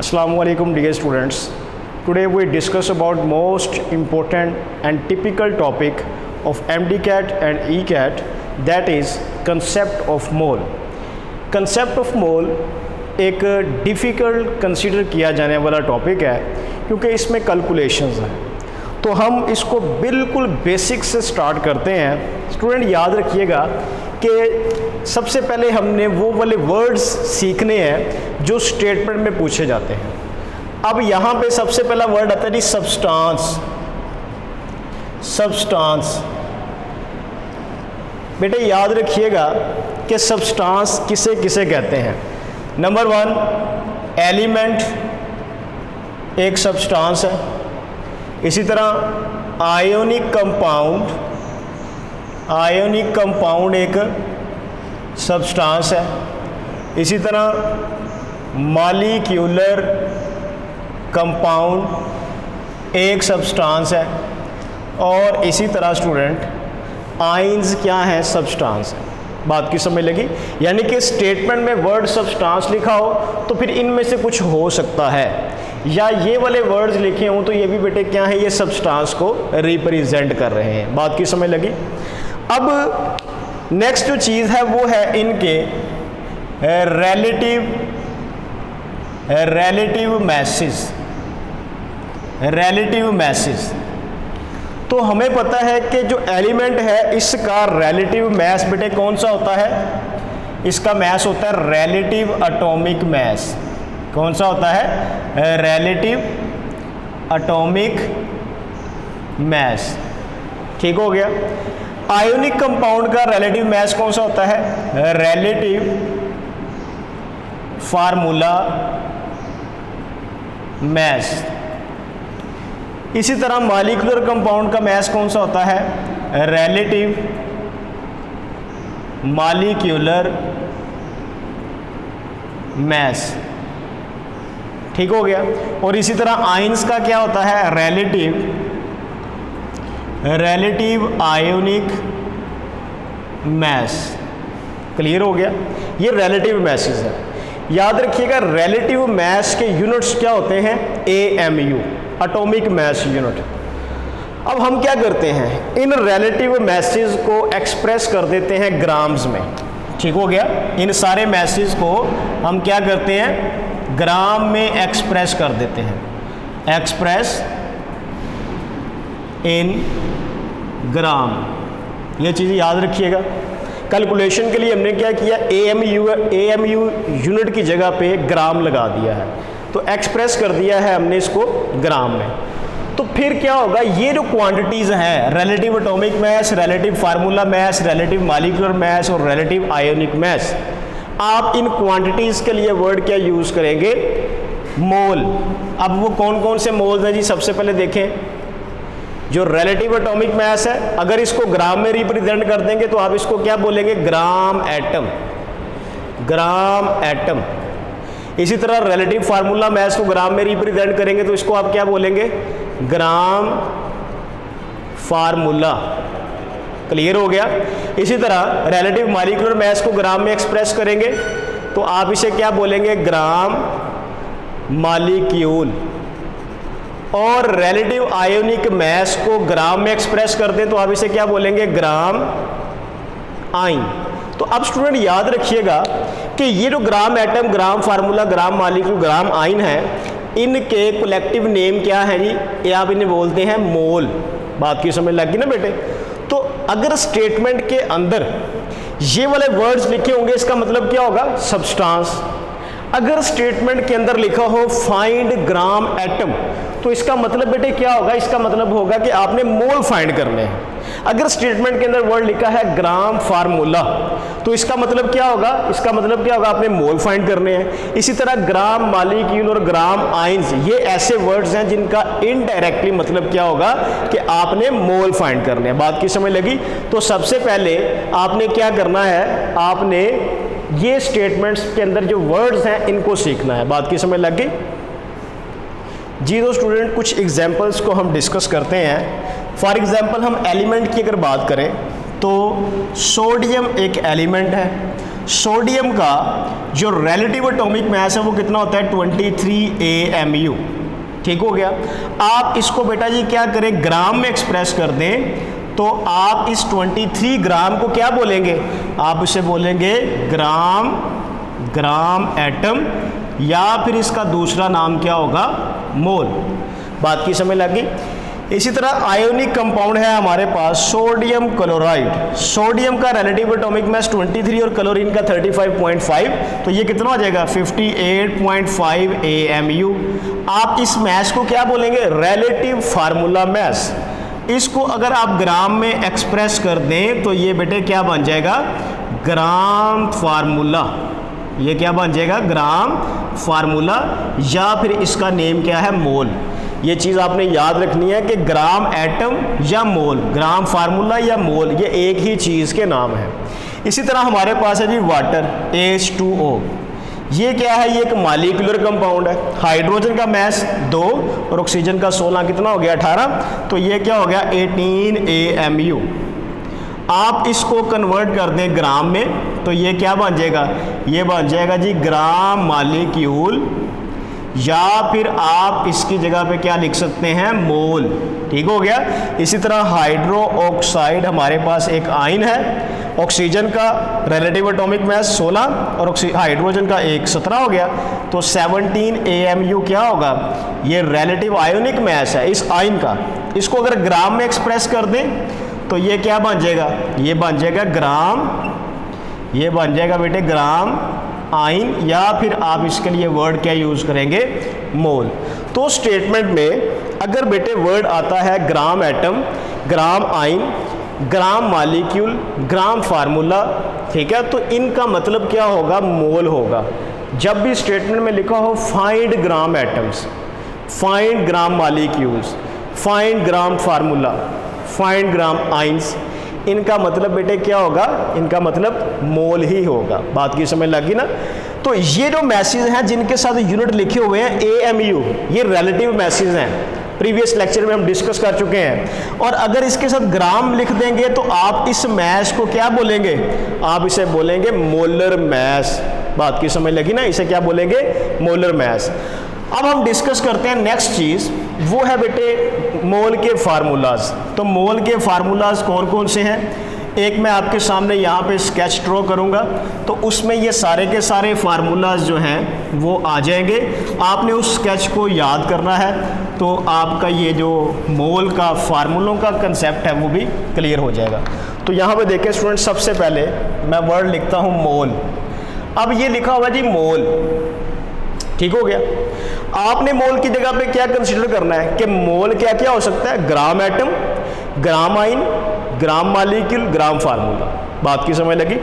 Assalamualaikum dear students. Today we discuss about most important and typical topic of MDCAT and ECAT, that is concept of mole. Concept of mole एक difficult consider किया जाने वाला topic है क्योंकि इसमें calculations हैं। तो हम इसको बिल्कुल बेसिक से स्टार्ट करते हैं। स्टूडेंट याद रखिएगा कि सबसे पहले हमने वो वाले वर्ड्स सीखने हैं जो स्टेटमेंट में पूछे जाते हैं। अब यहाँ पे सबसे पहला वर्ड आता है जी सब्सटेंस। सब्सटेंस बेटे याद रखिएगा कि सब्सटेंस किसे किसे कहते हैं। नंबर 1 एलिमेंट एक सब्सटेंस है। इसी तरह आयोनिक कंपाउंड, आयोनिक कंपाउंड एक सब्सटेंस है। इसी तरह मॉलिक्यूलर कंपाउंड एक सब्सटेंस है। और इसी तरह स्टूडेंट आइंस क्या है, सब्सटेंस है। बात की समझ लगी? यानी कि स्टेटमेंट में वर्ड सब्सटेंस लिखा हो तो फिर इनमें से कुछ हो सकता है, या ये वाले वर्ड्स लिखे हों तो ये भी बेटे क्या है, ये सब्सटेंस को रिप्रेजेंट कर रहे हैं। बात की समझ लगी? अब नेक्स्ट जो चीज़ है वो है इनके रिलेटिव मैसेज। रिलेटिव मैसेज तो हमें पता है कि जो एलिमेंट है इसका रिलेटिव मैस बेटे कौन सा होता है? इसका मैस होता है रिलेटिव एटॉमिक मैस। कौन सा होता है? Relative atomic mass. ठीक हो गया। आयोनिक कंपाउंड का रिलेटिव मैस कौन सा होता है? Relative formula mass. इसी तरह मॉलिक्यूलर कंपाउंड का मैस कौन सा होता है? Relative molecular mass. ठीक हो गया। और इसी तरह आइंस का क्या होता है? Relative ionic mess. क्लियर हो गया? ये रिलेटिव मैसेज है। याद रखिएगा रिलेटिव मैस के यूनिट्स क्या होते हैं? AMU, atomic mass unit. अब हम क्या करते हैं, इन रिलेटिव मैसेज को एक्सप्रेस कर देते हैं ग्राम्स में। ठीक हो गया। इन सारे मैसेज को हम क्या करते हैं, ग्राम में एक्सप्रेस कर देते हैं। एक्सप्रेस इन ग्राम, ये चीज़ याद रखिएगा। कैलकुलेशन के लिए हमने क्या किया, AMU यूनिट की जगह पे ग्राम लगा दिया है, तो एक्सप्रेस कर दिया है हमने इसको ग्राम में। तो फिर क्या होगा, ये जो क्वांटिटीज़ हैं relative atomic mass, relative formula mass, relative molecular mass और रिलेटिव आयोनिक मैस, आप इन क्वांटिटीज़ के लिए वर्ड क्या यूज़ करेंगे? मोल। अब वो कौन कौन से मोल्स हैं जी? सबसे पहले देखें, जो रिलेटिव एटॉमिक मैस है अगर इसको ग्राम में रिप्रेजेंट कर देंगे तो आप इसको क्या बोलेंगे? Gram atom. Gram atom. इसी तरह रिलेटिव फार्मूला मैस को ग्राम में रिप्रेजेंट करेंगे तो इसको आप क्या बोलेंगे? ग्राम फार्मूला। क्लियर हो गया? इसी तरह रिलेटिव मॉलिक्यूलर मैस को ग्राम में एक्सप्रेस करेंगे तो आप इसे क्या बोलेंगे? Gram molecule. और रिलेटिव आयोनिक मैस को ग्राम में एक्सप्रेस कर दें तो आप इसे क्या बोलेंगे? ग्राम आइन। तो अब स्टूडेंट याद रखिएगा कि ये जो ग्राम एटम, ग्राम फार्मूला, ग्राम मॉलिक्यूल, ग्राम आइन है, इनके कलेक्टिव नेम क्या है जी? ये आप इन्हें बोलते हैं मोल। बात की समझ लग गई ना बेटे? तो अगर स्टेटमेंट के अंदर ये वाले वर्ड्स लिखे होंगे इसका मतलब क्या होगा? सब्सटेंस। अगर स्टेटमेंट के अंदर लिखा हो फाइंड ग्राम एटम तो इसका मतलब बेटे क्या होगा? इसका मतलब होगा कि आपने मोल फाइंड करने हैं। अगर स्टेटमेंट के अंदर वर्ड लिखा है ग्राम फार्मूला तो इसका मतलब क्या होगा? इसका मतलब क्या होगा? आपने मोल फाइंड करने हैं। इसी तरह ग्राम मॉलिक्यूल और ग्राम आइंस, ये ऐसे वर्ड्स हैं जिनका इनडायरेक्टली मतलब क्या होगा कि आपने मोल फाइंड करने हैं। बात की समझ लगी? तो सबसे पहले आपने क्या करना है, आपने ये स्टेटमेंट्स के अंदर जो वर्ड्स हैं इनको सीखना है। बात की समझ लग गई जी? तो स्टूडेंट कुछ एग्जांपल्स को हम डिस्कस करते हैं। फॉर एग्जांपल हम एलिमेंट की अगर बात करें तो सोडियम एक एलिमेंट है। सोडियम का जो रिलेटिव एटॉमिक मास है वो कितना होता है 23 AMU। ठीक हो गया। आप इसको बेटा जी क्या करें, ग्राम में एक्सप्रेस कर दें तो आप इस 23 ग्राम को क्या बोलेंगे, आप इसे बोलेंगे ग्राम एटम, या फिर इसका दूसरा नाम क्या होगा, मोल। बात की समझ लगी। इसी तरह आयोनिक कंपाउंड है हमारे पास सोडियम क्लोराइड। सोडियम का रिलेटिव एटॉमिक मास 23 और क्लोरीन का 35.5, तो ये कितना हो जाएगा 58.5 AMU। आप इस मास को क्या बोलेंगे, रिलेटिव फार्मूला मास। इसको अगर आप ग्राम में एक्सप्रेस कर दें तो ये बेटे क्या बन जाएगा, ग्राम फार्मूला। ये क्या बन जाएगा, ग्राम फार्मूला, या फिर इसका नेम क्या है, मोल। ये चीज़ आपने याद रखनी है कि ग्राम एटम या मोल, ग्राम फार्मूला या मोल, ये एक ही चीज़ के नाम है। इसी तरह हमारे पास है जी वाटर H2O। ये क्या है, ये एक मॉलिक्यूलर कंपाउंड है। हाइड्रोजन का मास 2 और ऑक्सीजन का 16, कितना हो गया 18, तो ये क्या हो गया 18 AMU। आप इसको कन्वर्ट कर दें ग्राम में तो ये क्या बन जाएगा, ये बन जाएगा जी ग्राम मॉलिक्यूल, या फिर आप इसकी जगह पे क्या लिख सकते हैं, मोल। ठीक हो गया। इसी तरह हाइड्रो ऑक्साइड हमारे पास एक आयन है। ऑक्सीजन का रिलेटिव एटॉमिक मास 16 और हाइड्रोजन का 1 17 हो गया, तो 17 AMU क्या होगा, ये रिलेटिव आयोनिक मास है इस आयन का। इसको अगर ग्राम में एक्सप्रेस कर दें तो ये क्या बन जाएगा, ये बन जाएगा ग्राम, ये बन जाएगा बेटे ग्राम आयन, या फिर आप इसके लिए वर्ड क्या यूज़ करेंगे, मोल। तो स्टेटमेंट में अगर बेटे वर्ड आता है ग्राम एटम, ग्राम आयन, ग्राम मॉलिक्यूल, ग्राम फार्मूला, ठीक है, तो इनका मतलब क्या होगा, मोल होगा। जब भी स्टेटमेंट में लिखा हो फाइंड ग्राम एटम्स, फाइंड ग्राम मॉलिक्यूल्स, फाइंड ग्राम फार्मूला, फाइंड ग्राम आयंस, इनका मतलब बेटे क्या होगा, इनका मतलब मोल ही होगा। बात की समझ लगी ना। तो ये जो मैसेज हैं जिनके साथ यूनिट लिखे हुए हैं AMU, ये रिलेटिव मैसेज हैं, प्रीवियस लेक्चर में हम डिस्कस कर चुके हैं। और अगर इसके साथ ग्राम लिख देंगे तो आप इस मैस को क्या बोलेंगे, आप इसे बोलेंगे मोलर मैस। बात की समझ लगी ना, इसे क्या बोलेंगे, मोलर मैस। अब हम डिस्कस करते हैं नेक्स्ट चीज़, वो है बेटे मोल के फार्मूलाज। तो मोल के फार्मूलाज कौन कौन से हैं, एक मैं आपके सामने यहाँ पे स्केच ड्रॉ करूँगा, तो उसमें ये सारे के सारे फार्मूलाज जो हैं वो आ जाएंगे। आपने उस स्केच को याद करना है, तो आपका ये जो मोल का फार्मूलों का कंसेप्ट है वो भी क्लियर हो जाएगा। तो यहाँ पे देखें स्टूडेंट, सबसे पहले मैं वर्ड लिखता हूँ मोल। अब ये लिखा हुआ जी मोल, ठीक हो गया। आपने मोल की जगह पे क्या कंसीडर करना है कि मोल क्या क्या हो सकता है, ग्राम एटम, ग्राम आयन, ग्राम मॉलिक्यूल, ग्राम फार्मूला। बात की समझ लगी।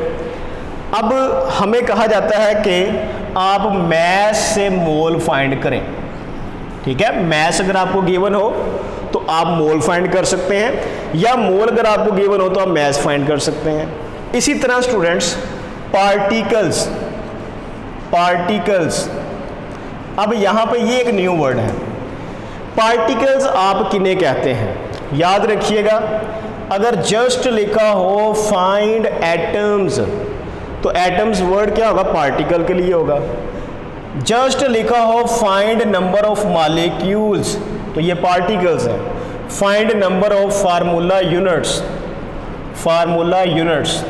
अब हमें कहा जाता है कि आप मैस से मोल फाइंड करें, ठीक है। मैस अगर आपको गिवन हो तो आप मोल फाइंड कर सकते हैं, या मोल अगर आपको गिवन हो तो आप मैस फाइंड कर सकते हैं। इसी तरह स्टूडेंट्स पार्टिकल्स, पार्टिकल्स, अब यहाँ पे ये एक न्यू वर्ड है, पार्टिकल्स आप किन्हें कहते हैं, याद रखिएगा। अगर जस्ट लिखा हो फाइंड एटम्स, तो एटम्स वर्ड क्या होगा, पार्टिकल के लिए होगा। जस्ट लिखा हो फाइंड नंबर ऑफ मॉलिक्यूल्स, तो ये पार्टिकल्स है। Find number of formula units, formula units.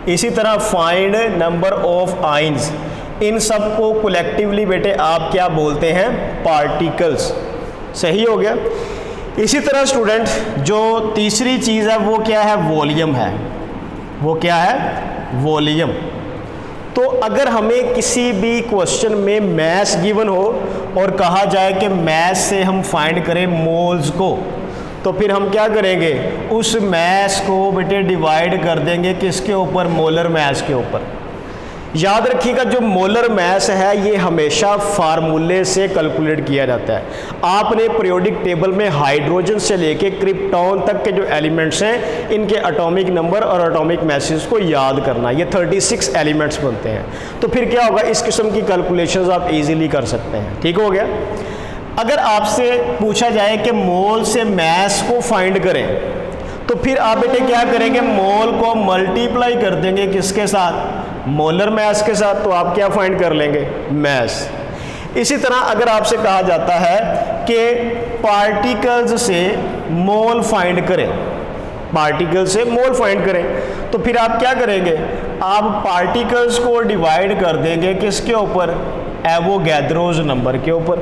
इसी तरह फाइंड नंबर ऑफ आयंस, इन सब को कलेक्टिवली बेटे आप क्या बोलते हैं, पार्टिकल्स। सही हो गया। इसी तरह स्टूडेंट जो तीसरी चीज़ है वो क्या है, वॉल्यूम है। वो क्या है, वॉल्यूम। तो अगर हमें किसी भी क्वेश्चन में मैस गिवन हो और कहा जाए कि मैस से हम फाइंड करें मोल्स को, तो फिर हम क्या करेंगे, उस मैस को बेटे डिवाइड कर देंगे किसके ऊपर, मोलर मैस के ऊपर। याद रखिएगा जो मोलर मैस है ये हमेशा फार्मूले से कैलकुलेट किया जाता है। आपने पीरियोडिक टेबल में हाइड्रोजन से लेके क्रिप्टॉन तक के जो एलिमेंट्स हैं इनके एटॉमिक नंबर और एटॉमिक मैसेज को याद करना, ये 36 एलिमेंट्स बनते हैं। तो फिर क्या होगा, इस किस्म की कैलकुलेशंस आप इजीली कर सकते हैं। ठीक हो गया। अगर आपसे पूछा जाए कि मोल से मैस को फाइंड करें, तो फिर आप बेटे क्या करेंगे, मोल को मल्टीप्लाई कर देंगे किसके साथ, मोलर मास के साथ, तो आप क्या फाइंड कर लेंगे, मास। इसी तरह अगर आपसे कहा जाता है कि पार्टिकल्स से मोल फाइंड करें, पार्टिकल से मोल फाइंड करें, तो फिर आप क्या करेंगे, आप पार्टिकल्स को डिवाइड कर देंगे किसके ऊपर, एवोगैड्रोस नंबर के ऊपर।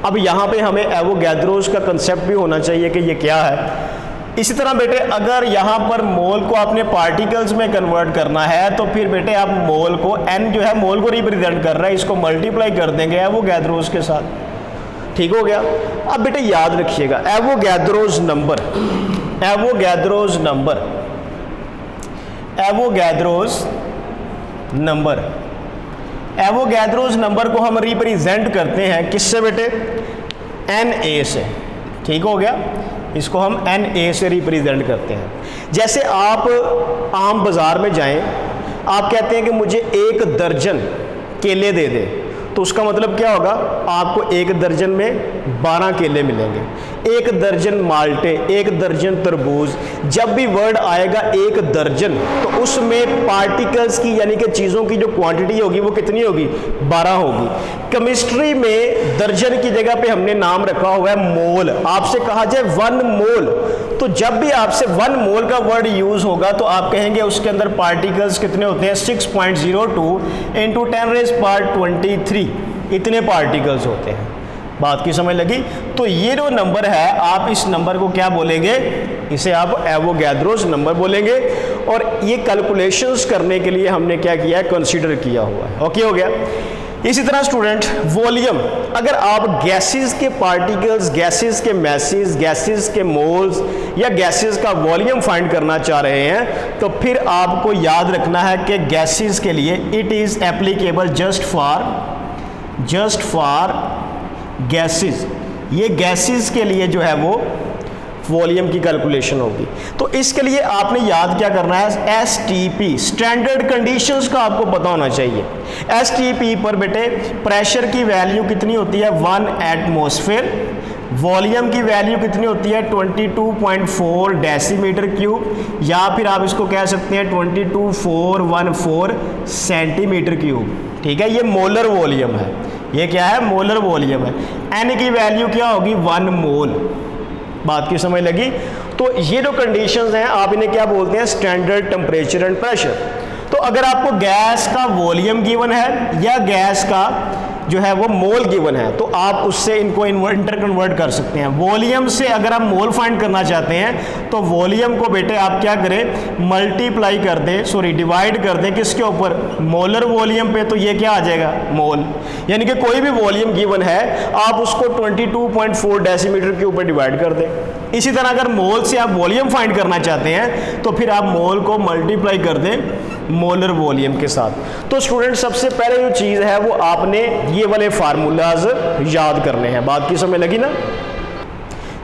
अब यहाँ पे हमें एवोगैड्रोस का कंसेप्ट भी होना चाहिए कि ये क्या है। इसी तरह बेटे अगर यहाँ पर मोल को आपने पार्टिकल्स में कन्वर्ट करना है, तो फिर बेटे आप मोल को, n जो है मोल को रिप्रेजेंट कर रहा है, इसको मल्टीप्लाई कर देंगे एवोगैड्रोस के साथ। ठीक हो गया। अब बेटे याद रखिएगा Avogadro's number, Avogadro's number, Avogadro's number, Avogadro's number को हम रिप्रेजेंट करते हैं किससे बेटे, Na से। ठीक हो गया, इसको हम Na से रिप्रेजेंट करते हैं। जैसे आप आम बाज़ार में जाएं, आप कहते हैं कि मुझे 1 दर्जन केले दे दे, तो उसका मतलब क्या होगा, आपको 1 दर्जन में 12 केले मिलेंगे, 1 दर्जन माल्टे, 1 दर्जन तरबूज। जब भी वर्ड आएगा 1 दर्जन, तो उसमें पार्टिकल्स की यानी कि चीज़ों की जो क्वांटिटी होगी वो कितनी होगी, 12 होगी। केमिस्ट्री में दर्जन की जगह पे हमने नाम रखा हुआ है मोल। आपसे कहा जाए 1 मोल, तो जब भी आपसे 1 मोल का वर्ड यूज होगा तो आप कहेंगे उसके अंदर पार्टिकल्स कितने होते हैं, 6.02 इंटू 10⁻23 इतने पार्टिकल्स होते हैं। बात की समझ लगी। तो ये जो नंबर है, आप इस नंबर को क्या बोलेंगे, इसे आप एवोगैड्रोस नंबर बोलेंगे। और ये कैलकुलेशंस करने के लिए हमने क्या किया है, कंसीडर किया हुआ है। ओके हो गया। इसी तरह स्टूडेंट वॉल्यूम, अगर आप गैसेस के पार्टिकल्स, गैसेस के मैसेज, गैसेस के मोल्स या गैसेस का वॉल्यूम फाइंड करना चाह रहे हैं, तो फिर आपको याद रखना है कि गैसेस के लिए it is applicable just for gases. ये गैसेस के लिए जो है वो वॉल्यूम की कैलकुलेशन होगी। तो इसके लिए आपने याद क्या करना है, STP, स्टैंडर्ड कंडीशंस का आपको पता होना चाहिए। STP पर बेटे प्रेशर की वैल्यू कितनी होती है, 1 एटमॉस्फेयर। वॉल्यूम की वैल्यू कितनी होती है, 22.4 डेसीमीटर क्यूब, या फिर आप इसको कह सकते हैं 22.414 सेंटीमीटर क्यूब। ठीक है, ये मोलर वॉल्यूम है। ये क्या है, मोलर वॉल्यूम है। N की वैल्यू क्या होगी, 1 मोल। बात की समझ लगी। तो ये जो कंडीशंस हैं आप इन्हें क्या बोलते हैं, स्टैंडर्ड टेम्परेचर एंड प्रेशर। तो अगर आपको गैस का वॉल्यूम गिवन है या गैस का जो है वो मोल गिवन है, तो आप उससे इनको इंटर कन्वर्ट कर सकते हैं। वॉल्यूम से अगर आप मोल फाइंड करना चाहते हैं, तो वॉल्यूम को बेटे आप क्या करें, मल्टीप्लाई कर दें, सॉरी डिवाइड कर दें किसके ऊपर, मोलर वॉल्यूम पे, तो ये क्या आ जाएगा, मोल। यानी कि कोई भी वॉल्यूम गिवन है, आप उसको 22.4 डेसीमीटर के ऊपर डिवाइड कर दें। इसी तरह अगर मोल से आप वॉल्यूम फाइंड करना चाहते हैं, तो फिर आप मोल को मल्टीप्लाई कर दें मोलर वॉल्यूम के साथ। तो स्टूडेंट सबसे पहले जो चीज़ है वो आपने ये वाले फार्मूलाज याद करने हैं। बात की समझ लगी ना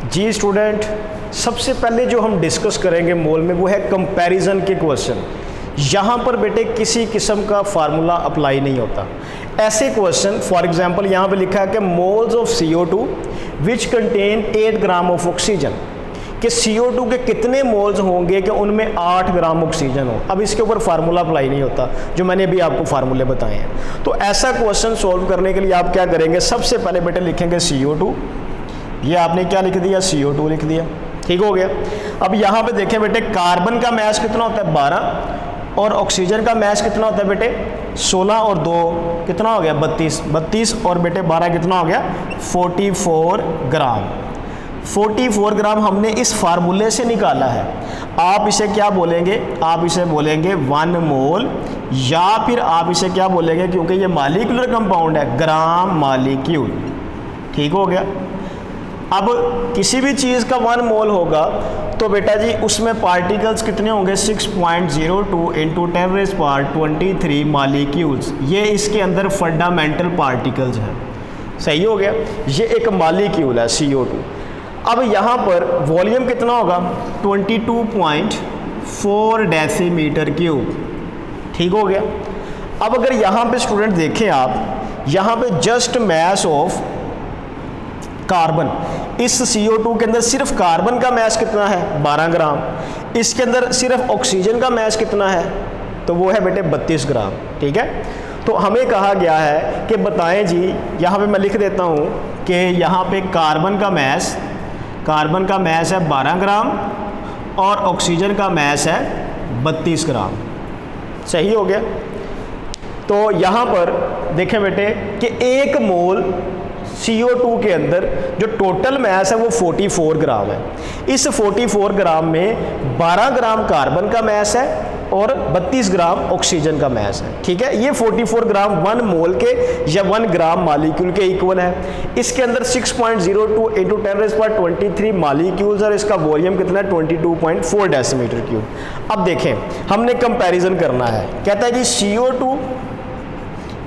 जी स्टूडेंट। सबसे पहले जो हम डिस्कस करेंगे मोल में वो है कंपैरिजन के क्वेश्चन। यहाँ पर बेटे किसी किस्म का फार्मूला अप्लाई नहीं होता। ऐसे क्वेश्चन फॉर एग्जांपल यहाँ पे लिखा है कि moles of CO2 which contain 8 gram of oxygen, कि CO2 के कितने मोल्स होंगे कि उनमें 8 ग्राम ऑक्सीजन हो। अब इसके ऊपर फार्मूला अप्लाई नहीं होता, जो मैंने अभी आपको फार्मूले बताए हैं। तो ऐसा क्वेश्चन सॉल्व करने के लिए आप क्या करेंगे, सबसे पहले बेटे लिखेंगे CO2। ये आपने क्या लिख दिया, CO2 लिख दिया। ठीक हो गया। अब यहाँ पे देखें बेटे कार्बन का मास कितना होता है, 12, और ऑक्सीजन का मास कितना होता है बेटे, 16 और 2 कितना हो गया, 32 और बेटे 12 कितना हो गया, 44 ग्राम। 44 ग्राम हमने इस फार्मूले से निकाला है। आप इसे क्या बोलेंगे, आप इसे बोलेंगे 1 मोल, या फिर आप इसे क्या बोलेंगे, क्योंकि ये मालिक्यूलर कंपाउंड है, ग्राम मालिक्यूल। ठीक हो गया। अब किसी भी चीज़ का 1 मोल होगा तो बेटा जी उसमें पार्टिकल्स कितने होंगे, 6.02 इंटू 10⁻23 मालिक्यूल्स। ये इसके अंदर फंडामेंटल पार्टिकल्स हैं। सही हो गया। ये एक मालिक्यूल है CO2। अब यहाँ पर वॉल्यूम कितना होगा, 22.4 डेसीमीटर क्यूब। ठीक हो गया। अब अगर यहाँ पे स्टूडेंट देखें आप, यहाँ पे जस्ट मास ऑफ कार्बन, इस CO2 के अंदर सिर्फ कार्बन का मास कितना है, 12 ग्राम। इसके अंदर सिर्फ ऑक्सीजन का मास कितना है, तो वो है बेटे 32 ग्राम। ठीक है, तो हमें कहा गया है कि बताएं जी, यहाँ पे मैं लिख देता हूँ कि यहाँ पे कार्बन का मैस है 12 ग्राम और ऑक्सीजन का मैस है 32 ग्राम। सही हो गया। तो यहाँ पर देखें बेटे कि 1 मोल CO2 के अंदर जो टोटल मैस है वो 44 ग्राम है। इस 44 ग्राम में 12 ग्राम कार्बन का मैस है और 32 ग्राम ऑक्सीजन का मैस है। ठीक है, ये 44 ग्राम 1 मोल के या 1 ग्राम मालिक्यूल के इक्वल है। इसके अंदर 6.02 इंटू 10⁻23 मालिक्यूल्स और इसका वॉल्यूम कितना है 22.4 डेसीमीटर क्यूब। अब देखें, हमने कंपैरिजन करना है। कहता है जी CO2,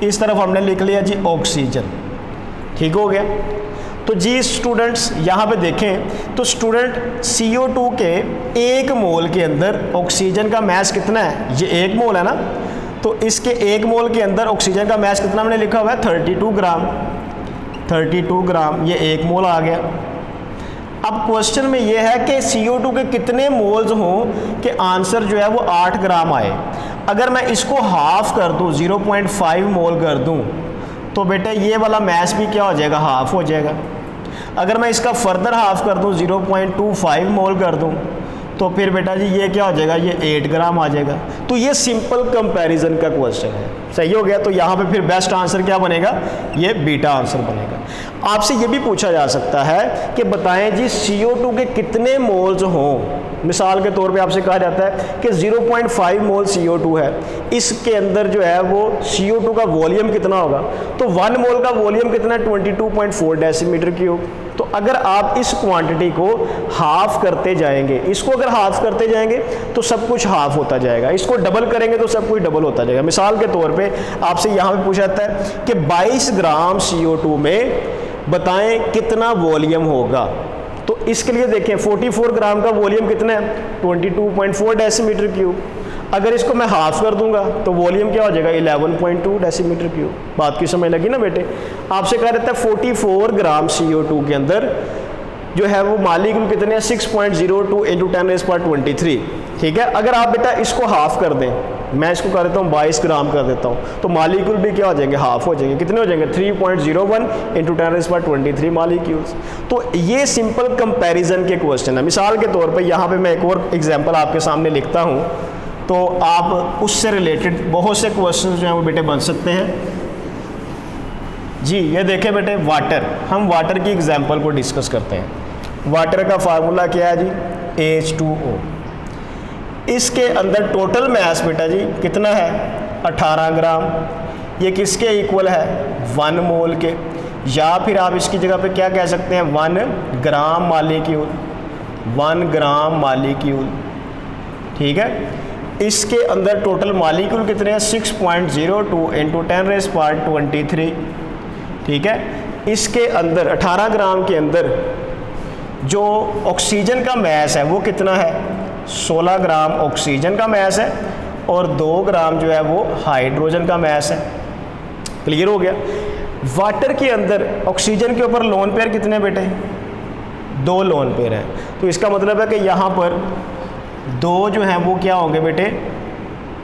इस तरफ हमने लिख लिया जी ऑक्सीजन। ठीक हो गया। तो जी स्टूडेंट्स यहाँ पे देखें तो स्टूडेंट CO2 के 1 मोल के अंदर ऑक्सीजन का मैस कितना है, ये 1 मोल है ना, तो इसके 1 मोल के अंदर ऑक्सीजन का मैस कितना हमने लिखा हुआ है 32 ग्राम, ये 1 मोल आ गया। अब क्वेश्चन में ये है कि CO2 के कितने मोल्स हों कि आंसर जो है वो 8 ग्राम आए। अगर मैं इसको हाफ कर दूँ, 0.5 मोल कर दूँ, तो बेटा ये वाला मैस भी क्या हो जाएगा, हाफ हो जाएगा। अगर मैं इसका फर्दर हाफ कर दूं, 0.25 मोल कर दूं, तो फिर बेटा जी ये क्या हो जाएगा, ये 8 ग्राम आ जाएगा। तो ये सिंपल कंपैरिजन का क्वेश्चन है। सही हो गया। तो यहाँ पे फिर बेस्ट आंसर क्या बनेगा, ये बीटा आंसर बनेगा। आपसे ये भी पूछा जा सकता है कि बताएं जी CO2 के कितने मोल्स हों। मिसाल के तौर पे आपसे कहा जाता है कि 0.5 मोल CO2 है, इसके अंदर जो है वो CO2 का वॉल्यूम कितना होगा, तो 1 मोल का वॉल्यूम कितना है 22.4 डेसीमीटर क्यूब। तो अगर आप इस क्वांटिटी को हाफ करते जाएंगे, इसको अगर हाफ करते जाएंगे तो सब कुछ हाफ होता जाएगा, इसको डबल करेंगे तो सब कुछ डबल होता जाएगा। मिसाल के तौर पे आपसे यहाँ पे पूछा जाता है कि 22 ग्राम CO2 में बताएं कितना वॉल्यूम होगा। तो इसके लिए देखें 44 ग्राम का वॉल्यूम कितना है 22.4 डेसीमीटर क्यूब। अगर इसको मैं हाफ कर दूंगा तो वॉल्यूम क्या हो जाएगा 11.2 डेसीमीटर क्यूब। बात की समझ लगी ना बेटे। आपसे कहा रहता है 44 ग्राम CO2 के अंदर जो है वो मालिक्यूल कितने हैं 6.02 इंटू 10⁻23। ठीक है, अगर आप बेटा इसको हाफ कर दें, मैं इसको कर देता हूँ 22 ग्राम कर देता हूँ, तो मालिक्यूल भी क्या हो जाएंगे, हाफ हो जाएंगे। कितने हो जाएंगे 3.01 इंटू 10⁻23 मालिक्यूल्स। तो ये सिंपल कंपैरिजन के क्वेश्चन है। मिसाल के तौर पे यहाँ पे मैं एक और एग्जांपल आपके सामने लिखता हूँ, तो आप उससे रिलेटेड बहुत से क्वेश्चन जो हैं वो बेटे बन सकते हैं। जी ये देखें बेटे, वाटर, हम वाटर की एग्जांपल को डिस्कस करते हैं। वाटर का फार्मूला क्या है जी H2O। इसके अंदर टोटल मैस बेटा जी कितना है 18 ग्राम। ये किसके इक्वल है 1 मोल के, या फिर आप इसकी जगह पे क्या कह सकते हैं 1 ग्राम मालिक्यूल, 1 ग्राम मालिक्यूल। ठीक है, इसके अंदर टोटल मालिक्यूल कितने हैं 6.02 इंटू 10⁻23। ठीक है, इसके अंदर 18 ग्राम के अंदर जो ऑक्सीजन का मैस है वो कितना है 16 ग्राम ऑक्सीजन का मैस है और 2 ग्राम जो है वो हाइड्रोजन का मैस है। क्लियर हो गया। वाटर के अंदर ऑक्सीजन के ऊपर लोन पेयर कितने बेटे 2 लोन पेयर हैं, तो इसका मतलब है कि यहाँ पर 2 जो हैं वो क्या होंगे बेटे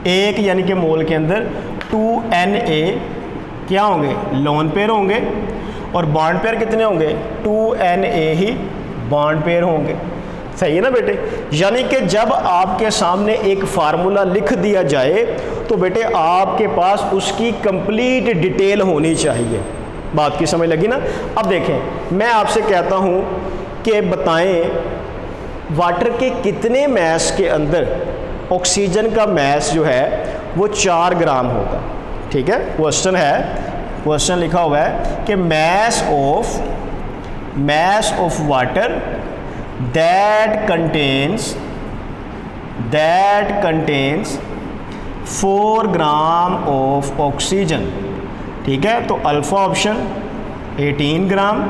1 यानी कि मोल के अंदर 2Na क्या होंगे लोन पेयर होंगे, और बॉन्ड पेयर कितने होंगे 2Na ही बॉन्ड पेयर होंगे। सही है ना बेटे। यानी कि जब आपके सामने एक फार्मूला लिख दिया जाए तो बेटे आपके पास उसकी कंप्लीट डिटेल होनी चाहिए। बात की समझ लगी ना। अब देखें मैं आपसे कहता हूं कि बताएं वाटर के कितने मैस के अंदर ऑक्सीजन का मैस जो है वो 4 ग्राम होगा। ठीक है, क्वेश्चन है, क्वेश्चन लिखा हुआ है कि mass of water that contains 4 gram of oxygen. ठीक है, तो अल्फा ऑप्शन 18 ग्राम,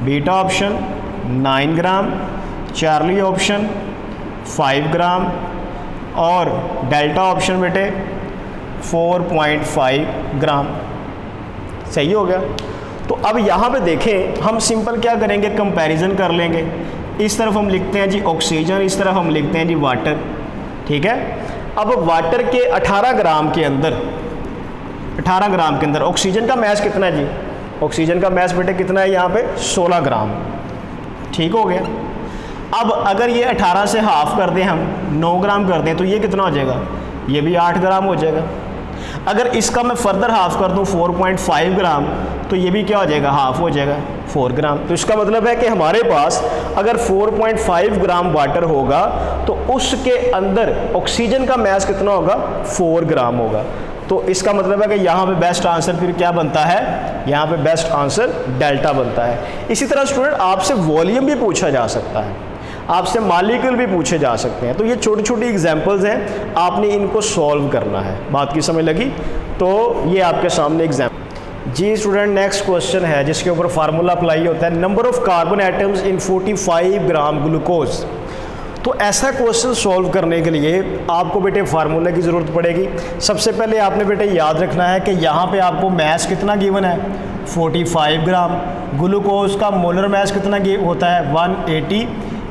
बीटा ऑप्शन 9 ग्राम, चार्ली ऑप्शन 5 ग्राम और डेल्टा ऑप्शन बेटे 4.5 ग्राम। सही हो गया। तो अब यहाँ पे देखें हम सिंपल क्या करेंगे कंपैरिजन कर लेंगे। इस तरफ हम लिखते हैं जी ऑक्सीजन, इस तरफ हम लिखते हैं जी वाटर। ठीक है, अब वाटर के 18 ग्राम के अंदर ऑक्सीजन का मैस कितना है जी? ऑक्सीजन का मैस बेटे कितना है यहाँ पे? 16 ग्राम। ठीक हो गया। अब अगर ये 18 से हाफ कर दें हम, 9 ग्राम कर दें, तो ये कितना हो जाएगा? ये भी 8 ग्राम हो जाएगा। अगर इसका मैं फर्दर हाफ कर दूं 4.5 ग्राम, तो ये भी क्या हो जाएगा? हाफ हो जाएगा, 4 ग्राम। तो इसका मतलब है कि हमारे पास अगर 4.5 ग्राम वाटर होगा तो उसके अंदर ऑक्सीजन का मैस कितना होगा? 4 ग्राम होगा। तो इसका मतलब है कि यहाँ पे बेस्ट आंसर फिर क्या बनता है? यहाँ पे बेस्ट आंसर डेल्टा बनता है। इसी तरह स्टूडेंट आपसे वॉल्यूम भी पूछा जा सकता है, आपसे मॉलिक्यूल भी पूछे जा सकते हैं। तो ये छोटी छोटी एग्जांपल्स हैं, आपने इनको सॉल्व करना है। बात की समझ लगी? तो ये आपके सामने एग्जाम्पल। जी स्टूडेंट, नेक्स्ट क्वेश्चन है जिसके ऊपर फार्मूला अप्लाई होता है, number of carbon atoms in 45 gram glucose. तो ऐसा क्वेश्चन सॉल्व करने के लिए आपको बेटे फार्मूले की ज़रूरत पड़ेगी। सबसे पहले आपने बेटे याद रखना है कि यहाँ पे आपको मैस कितना गिवन है? 45 ग्राम। ग्लूकोज का मोलर मैस कितना होता है? 180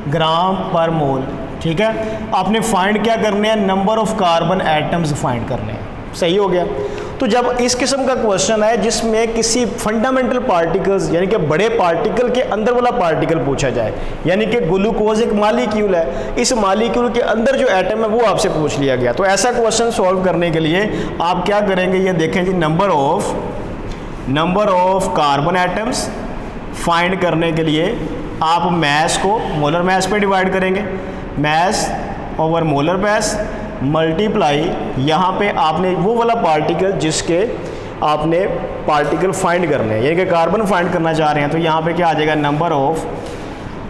ग्राम पर मोल। ठीक है। आपने फाइंड क्या करने हैं? Number of carbon atoms find करने हैं। सही हो गया। तो जब इस किस्म का क्वेश्चन है जिसमें किसी फंडामेंटल पार्टिकल्स यानी कि बड़े पार्टिकल के अंदर वाला पार्टिकल पूछा जाए, यानी कि ग्लूकोज एक मॉलिक्यूल है, इस मॉलिक्यूल के अंदर जो एटम है वो आपसे पूछ लिया गया, तो ऐसा क्वेश्चन सॉल्व करने के लिए आप क्या करेंगे? ये देखें जी, number of carbon atoms find करने के लिए आप मैस को मोलर मैस पे डिवाइड करेंगे, mass over molar mass multiply, यहाँ पे आपने वो वाला पार्टिकल जिसके आपने पार्टिकल फाइंड करने हैं, यानी कि कार्बन फाइंड करना चाह रहे हैं, तो यहाँ पे क्या आ जाएगा? Number of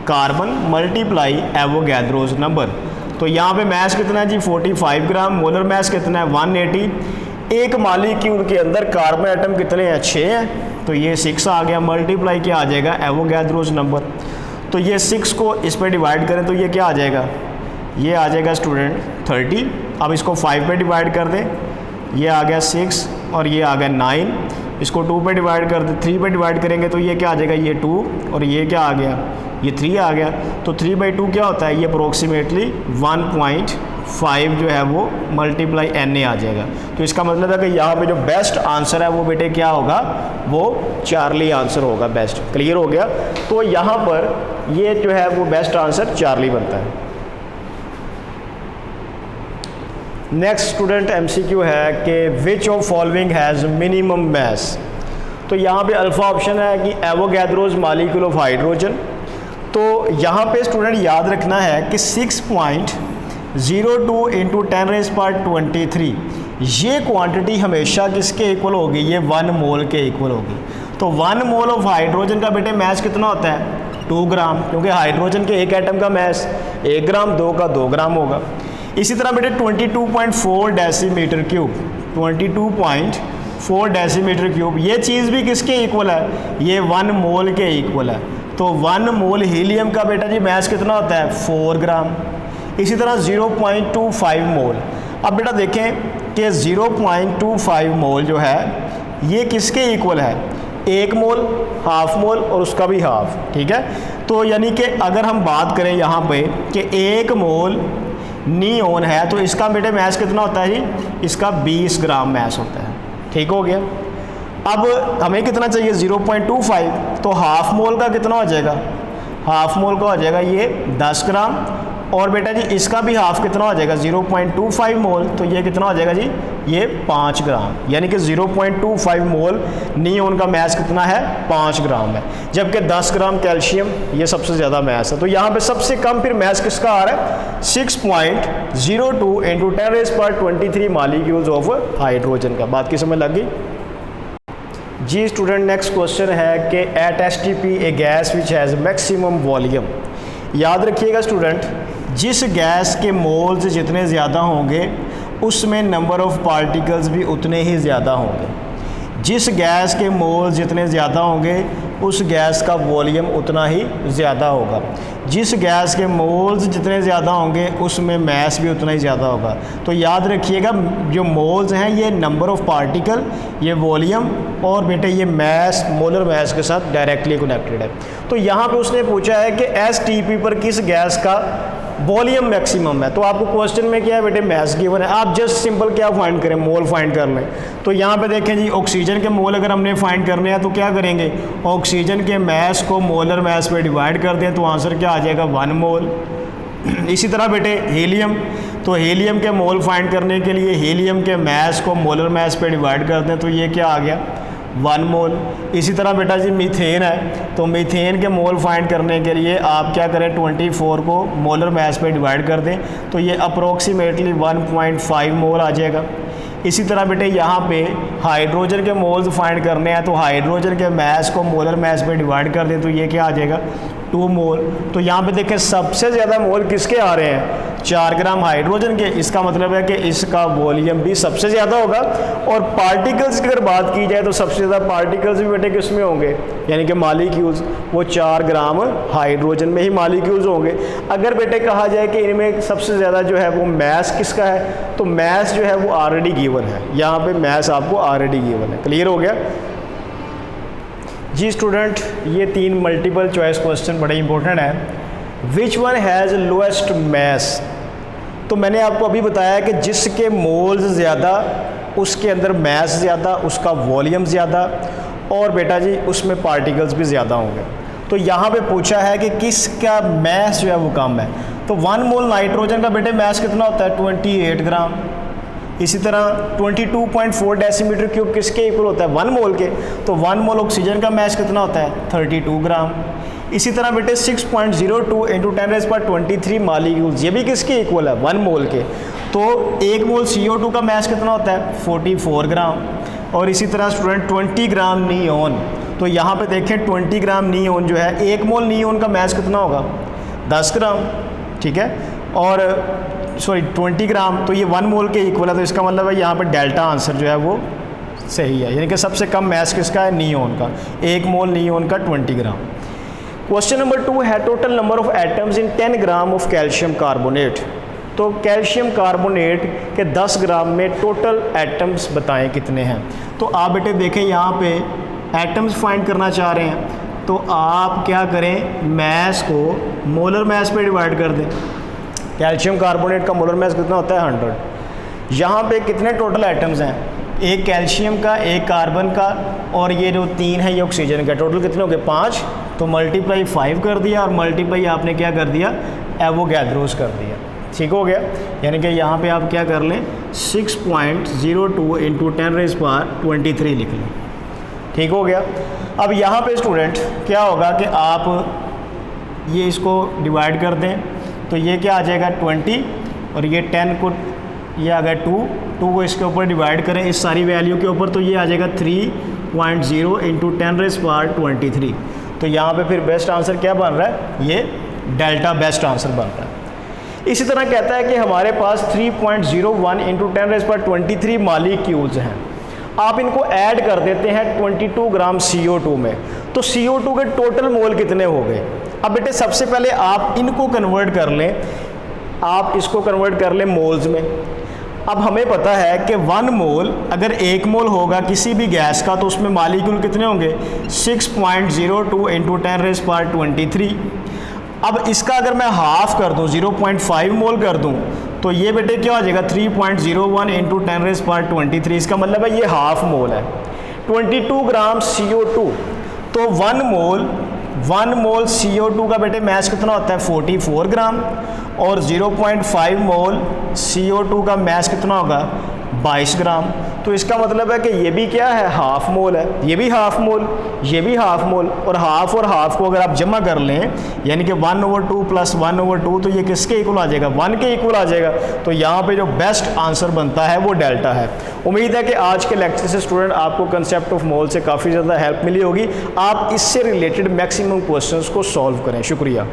carbon multiply Avogadro's number. तो यहाँ पे मैस कितना है जी? 45 ग्राम। मोलर मैस कितना है? 180। एक मॉलिक्यूल के अंदर कार्बन एटम कितने हैं? 6 हैं, तो ये 6 आ गया। मल्टीप्लाई क्या आ जाएगा? Avogadro's number. तो ये 6 को इस पर डिवाइड करें तो ये क्या आ जाएगा? ये आ जाएगा स्टूडेंट 30। अब इसको 5 पे डिवाइड कर दें, ये आ गया 6 और ये आ गया 9। इसको 2 पे डिवाइड कर दें, 3 पे डिवाइड करेंगे तो ये क्या आ जाएगा? ये 2 और ये क्या आ गया? ये 3 आ गया। तो 3/2 क्या होता है? ये अप्रोक्सीमेटली 1.5 जो है वो मल्टीप्लाई Na आ जाएगा। तो इसका मतलब है कि यहाँ पे जो बेस्ट आंसर है वो बेटे क्या होगा? वो चार्ली आंसर होगा, बेस्ट। क्लियर हो गया? तो यहाँ पर ये जो है वो बेस्ट आंसर चार्ली बनता है। नेक्स्ट स्टूडेंट MCQ है कि which of following has minimum mass. तो यहाँ पे अल्फा ऑप्शन है कि एवोगैड्रोस मॉलिक्यूल ऑफ हाइड्रोजन। तो यहाँ पे स्टूडेंट याद रखना है कि 6.02 इंटू 10⁻23 ये क्वांटिटी हमेशा किसके इक्वल होगी? ये 1 मोल के इक्वल होगी। तो 1 मोल ऑफ हाइड्रोजन का बेटे मैस कितना होता है? 2 ग्राम, क्योंकि हाइड्रोजन के एक एटम का मैस 1 ग्राम, 2 का 2 ग्राम होगा। इसी तरह बेटे 22.4 डेसीमीटर क्यूब, 22.4 डेसीमीटर क्यूब ये चीज़ भी किसके इक्वल है? ये 1 मोल के इक्वल है। तो 1 मोल हीलियम का बेटा जी मैस कितना होता है? 4 ग्राम। इसी तरह 0.25 मोल। अब बेटा देखें कि 0.25 मोल जो है ये किसके इक्वल है? 1 मोल, हाफ मोल और उसका भी हाफ। ठीक है। तो यानी कि अगर हम बात करें यहाँ पे कि 1 मोल नियोन है तो इसका बेटे मैस कितना होता है जी? इसका 20 ग्राम मैस होता है। ठीक हो गया। अब हमें कितना चाहिए? 0.25। तो हाफ मोल का कितना हो जाएगा? हाफ मोल का हो जाएगा ये 10 ग्राम। और बेटा जी इसका भी हाफ कितना हो जाएगा? 0.25 मोल। तो ये कितना हो जाएगा जी? ये 5 ग्राम। यानी कि 0.25 मोल नियोन का मैस कितना है? 5 ग्राम है। जबकि 10 ग्राम कैल्शियम ये सबसे ज़्यादा मैस है। तो यहाँ पे सबसे कम फिर मैस किसका आ रहा है? 6.02 इंटू 10⁻23 मॉलिक्यूल्स ऑफ हाइड्रोजन का। बात की समझ लग गई? जी स्टूडेंट, नेक्स्ट क्वेश्चन है कि at STP a gas which has maximum volume. याद रखिएगा स्टूडेंट, जिस गैस के मोल्स जितने ज़्यादा होंगे उसमें नंबर ऑफ़ पार्टिकल्स भी उतने ही ज़्यादा होंगे। जिस गैस के मोल्स जितने ज़्यादा होंगे उस गैस का वॉल्यूम उतना ही ज़्यादा होगा। जिस गैस के मोल्स जितने ज़्यादा होंगे उसमें मैस भी उतना ही ज़्यादा होगा। तो याद रखिएगा जो मोल्स हैं ये नंबर ऑफ़ पार्टिकल, ये वॉल्यूम और बेटे ये मैस मोलर मैस के साथ डायरेक्टली कनेक्टेड है। तो यहाँ पे उसने पूछा है कि STP पर किस गैस का वॉल्यूम मैक्सिमम है। तो आपको क्वेश्चन में क्या है बेटे, मैस गिवन है, आप जस्ट सिंपल क्या फाइंड करें, मोल फाइंड कर लें। तो यहाँ पे देखें जी, ऑक्सीजन के मोल अगर हमने फाइंड करने हैं तो क्या करेंगे, ऑक्सीजन के मैस को मोलर मैस पे डिवाइड कर दें तो आंसर क्या आ जाएगा, 1 मोल। इसी तरह बेटे हीलियम, तो हीलियम के मोल फाइंड करने के लिए हीलियम के मैस को मोलर मैस पे डिवाइड कर दें तो ये क्या आ गया, 1 मोल। इसी तरह बेटा जी मीथेन है, तो मीथेन के मोल फाइंड करने के लिए आप क्या करें, 24 को मोलर मैस पे डिवाइड कर दें तो ये अप्रोक्सीमेटली 1.5 मोल आ जाएगा। इसी तरह बेटे यहाँ पे हाइड्रोजन के मोल्स फाइंड करने हैं, तो हाइड्रोजन के मैस को मोलर मैस पे डिवाइड कर दें तो ये क्या आ जाएगा, 2 मोल। तो यहाँ पे देखें सबसे ज़्यादा मोल किसके आ रहे हैं, 4 ग्राम हाइड्रोजन के। इसका मतलब है कि इसका वॉल्यूम भी सबसे ज़्यादा होगा। और पार्टिकल्स की अगर बात की जाए तो सबसे ज़्यादा पार्टिकल्स भी बेटे किसमें होंगे, यानी कि मॉलिक्यूल्स, वो 4 ग्राम हाइड्रोजन में ही मॉलिक्यूल्स होंगे। अगर बेटे कहा जाए कि इनमें सबसे ज़्यादा जो है वो मैस किसका है, तो मैस जो है वो ऑलरेडी गिवन है, यहाँ पे मैस आपको ऑलरेडी गिवन है। क्लियर हो गया जी स्टूडेंट। ये 3 मल्टीपल चॉइस क्वेश्चन बड़े इंपॉर्टेंट हैं। Which one has lowest mass, तो मैंने आपको अभी बताया कि जिसके मोल्स ज़्यादा उसके अंदर मैस ज़्यादा, उसका वॉल्यूम ज़्यादा, और बेटा जी उसमें पार्टिकल्स भी ज़्यादा होंगे। तो यहाँ पे पूछा है कि किसका मैस जो है वो कम है। तो 1 मोल नाइट्रोजन का बेटे मैस कितना होता है, 28 ग्राम। इसी तरह 22.4 डेसीमीटर क्यूब किसके इक्वल होता है, 1 मोल के। तो 1 मोल ऑक्सीजन का मैस कितना होता है, 32 ग्राम। इसी तरह बेटे 6.02 × 10⁻23 मॉलिक्यूल्स, ये भी किसके इक्वल है, 1 मोल के। तो 1 मोल CO2 का मैस कितना होता है, 44 ग्राम। और इसी तरह स्टूडेंट 20 ग्राम नियोन, तो यहाँ पे देखें 20 ग्राम नियोन जो है, 1 मोल नियोन का मैस कितना होगा, 10 ग्राम, ठीक है। और 20 ग्राम, तो ये 1 मोल के इक्वल है। तो इसका मतलब है यहाँ पे डेल्टा आंसर जो है वो सही है, यानी कि सबसे कम मैस किसका है, नियोन का। 1 मोल नियोन का 20 ग्राम। क्वेश्चन नंबर 2 है total number of atoms in 10 gram of calcium carbonate. तो कैल्शियम कार्बोनेट के 10 ग्राम में टोटल एटम्स बताएं कितने हैं। तो आप बेटे देखें यहाँ पे एटम्स फाइंड करना चाह रहे हैं, तो आप क्या करें, मैस को मोलर मैस पे डिवाइड कर दें। कैल्शियम कार्बोनेट का मोलर मैस कितना होता है, 100। यहाँ पे कितने टोटल एटम्स हैं, एक कैल्शियम का, एक कार्बन का, और ये जो 3 है ये ऑक्सीजन का। टोटल कितने हो गए, 5। तो मल्टीप्लाई 5 कर दिया और मल्टीप्लाई आपने क्या कर दिया, एवोगैड्रोस कर दिया। ठीक हो गया, यानी कि यहाँ पे आप क्या कर लें, 6.02 × 10⁻23 लिख लें। ठीक हो गया। अब यहाँ पे स्टूडेंट क्या होगा कि आप ये इसको डिवाइड कर दें तो ये क्या आ जाएगा, 20, और ये 10 को, ये आ गया 2 को इसके ऊपर डिवाइड करें इस सारी वैल्यू के ऊपर, तो ये आ जाएगा 3.0 × 10⁻23। तो यहाँ पे फिर बेस्ट आंसर क्या बन रहा है, ये डेल्टा बेस्ट आंसर बन रहा है। इसी तरह कहता है कि हमारे पास 3.01 × 10⁻23 मॉलिक्यूल्स हैं। आप इनको ऐड कर देते हैं 22 ग्राम CO2 में, तो CO2 के टोटल मोल कितने हो गए। अब बेटे सबसे पहले आप इनको कन्वर्ट कर लें, आप इसको कन्वर्ट कर लें मोल्स में। अब हमें पता है कि 1 मोल अगर 1 मोल होगा किसी भी गैस का, तो उसमें मॉलिक्यूल कितने होंगे, 6.02 × 10⁻23। अब इसका अगर मैं हाफ कर दूं, 0.5 मोल कर दूं, तो ये बेटे क्या हो जाएगा, 3.01 × 10⁻23। इसका मतलब है ये हाफ मोल है। 22 ग्राम CO2, तो 1 मोल CO2 का बेटे मैस कितना होता है, 44 ग्राम, और 0.5 मोल CO2 का मैस कितना होगा, 22 ग्राम। तो इसका मतलब है कि ये भी क्या है, हाफ मोल है, ये भी हाफ मोल, ये भी हाफ मोल, और हाफ को अगर आप जमा कर लें, यानी कि 1/2 + 1/2, तो ये किसके इक्वल आ जाएगा, 1 के इक्वल आ जाएगा। तो यहाँ पे जो बेस्ट आंसर बनता है वो डेल्टा है। उम्मीद है कि आज के लेक्चर से स्टूडेंट आपको कंसेप्ट ऑफ मोल से काफ़ी ज़्यादा हेल्प मिली होगी। आप इससे रिलेटेड मैक्सिमम क्वेश्चंस को सॉल्व करें। शुक्रिया।